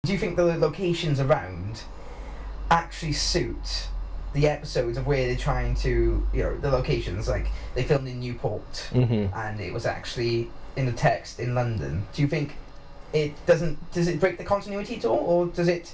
Do you think the locations around actually suit the episodes of where they're trying to, the locations, like they filmed in Newport and it was actually in the text in London? Do you think does it break the continuity at all, or does it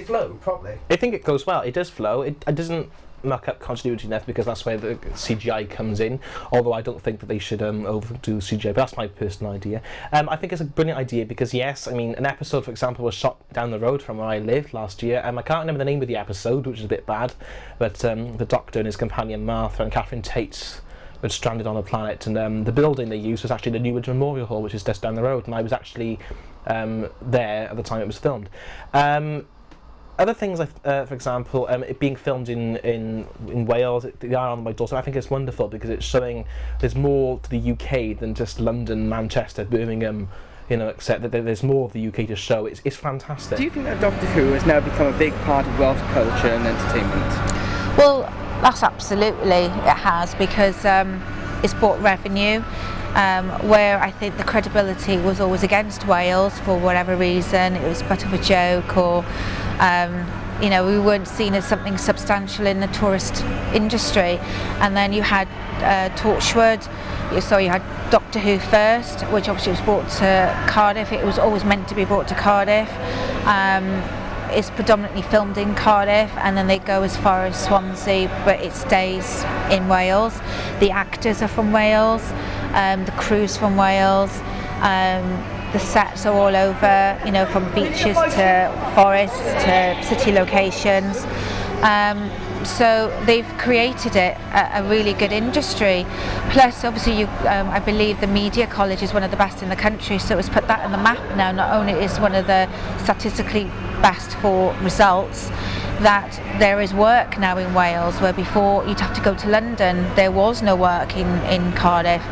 flow properly? I think it goes well. It does flow. It doesn't muck up continuity enough, because that's where the CGI comes in, although I don't think that they should overdo CGI, but that's my personal idea. I think it's a brilliant idea because, yes, I mean, an episode, for example, was shot down the road from where I lived last year, and I can't remember the name of the episode, which is a bit bad, but the Doctor and his companion Martha and Catherine Tate were stranded on a planet, and the building they used was actually the Newbridge Memorial Hall, which is just down the road, and I was actually there at the time it was filmed. Other things, like, for example, it being filmed in Wales, the island of my daughter, I think it's wonderful because it's showing there's more to the UK than just London, Manchester, Birmingham, except that there's more of the UK to show. It's fantastic. Do you think that Doctor Who has now become a big part of Welsh culture and entertainment? Well, that's absolutely, it has, because it's brought revenue. Where I think the credibility was always against Wales for whatever reason, it was a bit of a joke, or we weren't seen as something substantial in the tourist industry. And then you had Torchwood, you had Doctor Who first, which obviously was brought to Cardiff. It was always meant to be brought to Cardiff. It's predominantly filmed in Cardiff, and then they go as far as Swansea, but it stays in Wales. The actors are from Wales, the crew's from Wales, the sets are all over, from beaches to forests to city locations. So they've created a really good industry. Plus, obviously, I believe the Media College is one of the best in the country, so it's put that on the map now. Not only is one of the statistically best for results, that there is work now in Wales, where before you'd have to go to London. There was no work in Cardiff.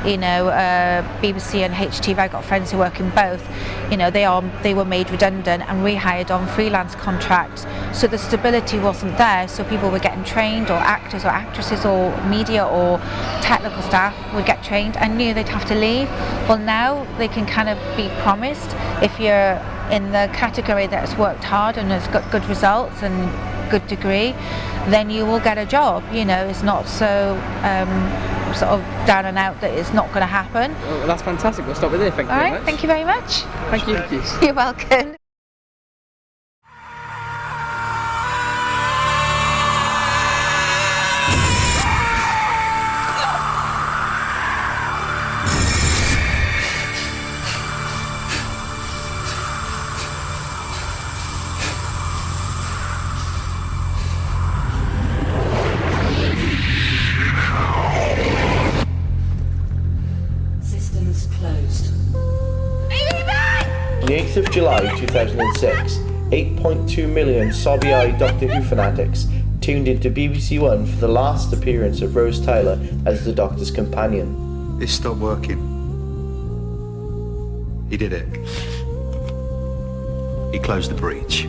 BBC and HTV, I've got friends who work in both. They were made redundant and rehired on freelance contracts, so the stability wasn't there, so people were getting trained, or actors or actresses or media or technical staff would get trained and knew they'd have to leave. Well, now they can kind of be promised, if you're in the category that's worked hard and has got good results and good degree, then you will get a job. It's not so sort of down and out that it's not going to happen. Well, that's fantastic. We'll stop with there. Thank you very much. Thank you very much. Thank you. You're welcome. The 8th of July 2006, 8.2 million sobby-eyed Doctor Who fanatics tuned into BBC One for the last appearance of Rose Tyler as the Doctor's companion. It stopped working. He did it. He closed the breach.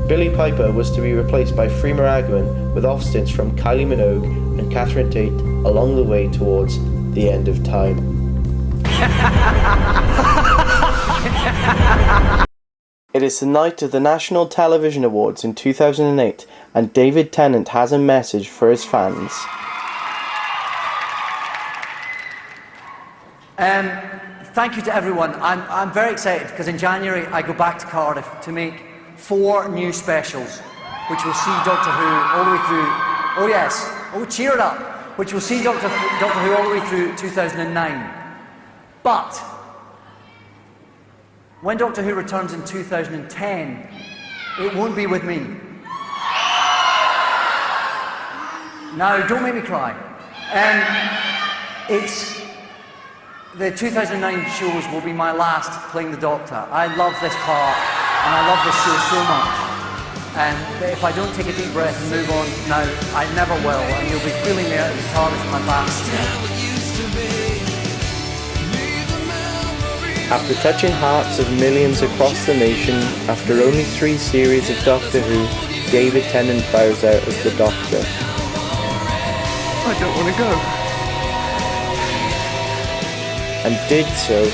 Billie Piper was to be replaced by Freema Agyeman, with off stints from Kylie Minogue and Catherine Tate along the way towards the end of time. It is the night of the National Television Awards in 2008, and David Tennant has a message for his fans. Thank you to everyone. I'm very excited because in January I go back to Cardiff to make 4 new specials, which will see Doctor Who all the way through. Oh yes, cheer it up! Which will see Doctor Who all the way through 2009. But when Doctor Who returns in 2010, it won't be with me. Now, don't make me cry. It's the 2009 shows will be my last playing the Doctor. I love this part. And I love this show so much. And if I don't take a deep breath and move on now, I never will, and you'll be feeling me out of the TARDIS in my back. After touching hearts of millions across the nation, after only 3 series of Doctor Who, David Tennant bows out as the Doctor. I don't want to go. And did so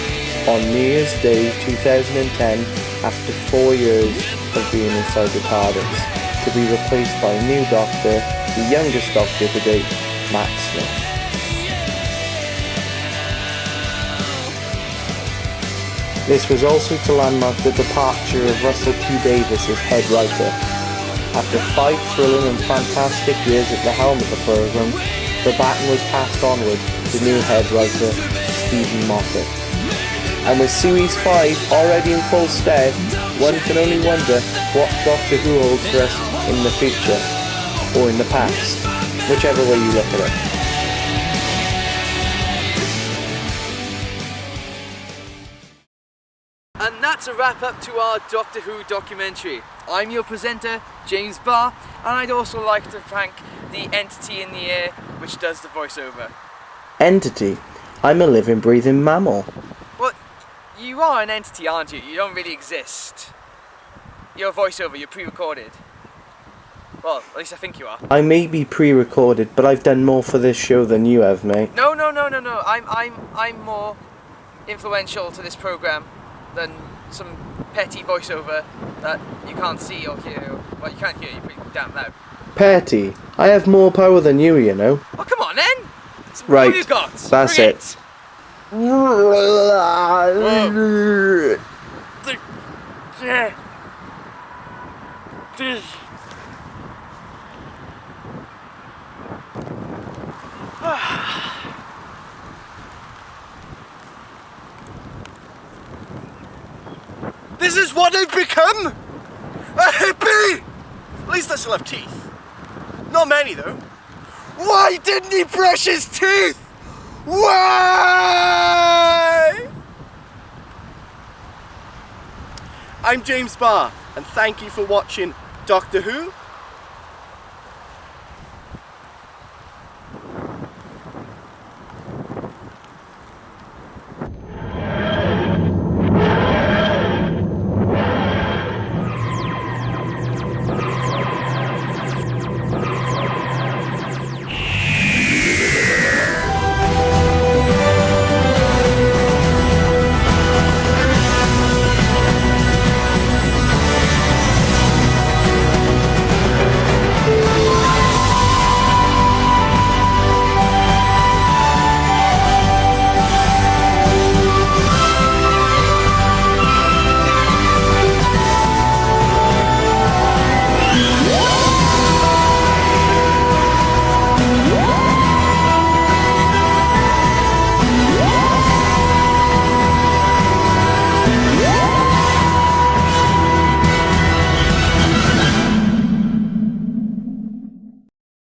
on New Year's Day 2010 after 4 years of being inside the TARDIS, to be replaced by a new Doctor, the youngest Doctor to date, Matt Smith. This was also to landmark the departure of Russell T Davies as head writer. After 5 thrilling and fantastic years at the helm of the programme, the baton was passed onward to new head writer Stephen Moffat. And with Series 5 already in full stead, one can only wonder what Doctor Who holds for us in the future, or in the past, whichever way you look at it. And that's a wrap up to our Doctor Who documentary. I'm your presenter, James Barr, and I'd also like to thank the entity in the air which does the voiceover. Entity? I'm a living, breathing mammal. Well, you are an entity, aren't you? You don't really exist. You're a voiceover, you're pre-recorded. Well, at least I think you are. I may be pre-recorded, but I've done more for this show than you have, mate. No. I'm more influential to this programme than some petty voiceover that you can't see or hear. Well, you can't hear, you're pretty damn loud. Petty? I have more power than you know. Oh, come on then! Right, what have you got? that's Bring it. This is what I've become! A hippie! At least I still have teeth. Not many though. Why didn't he brush his teeth? Why? I'm James Barr, and thank you for watching Doctor Who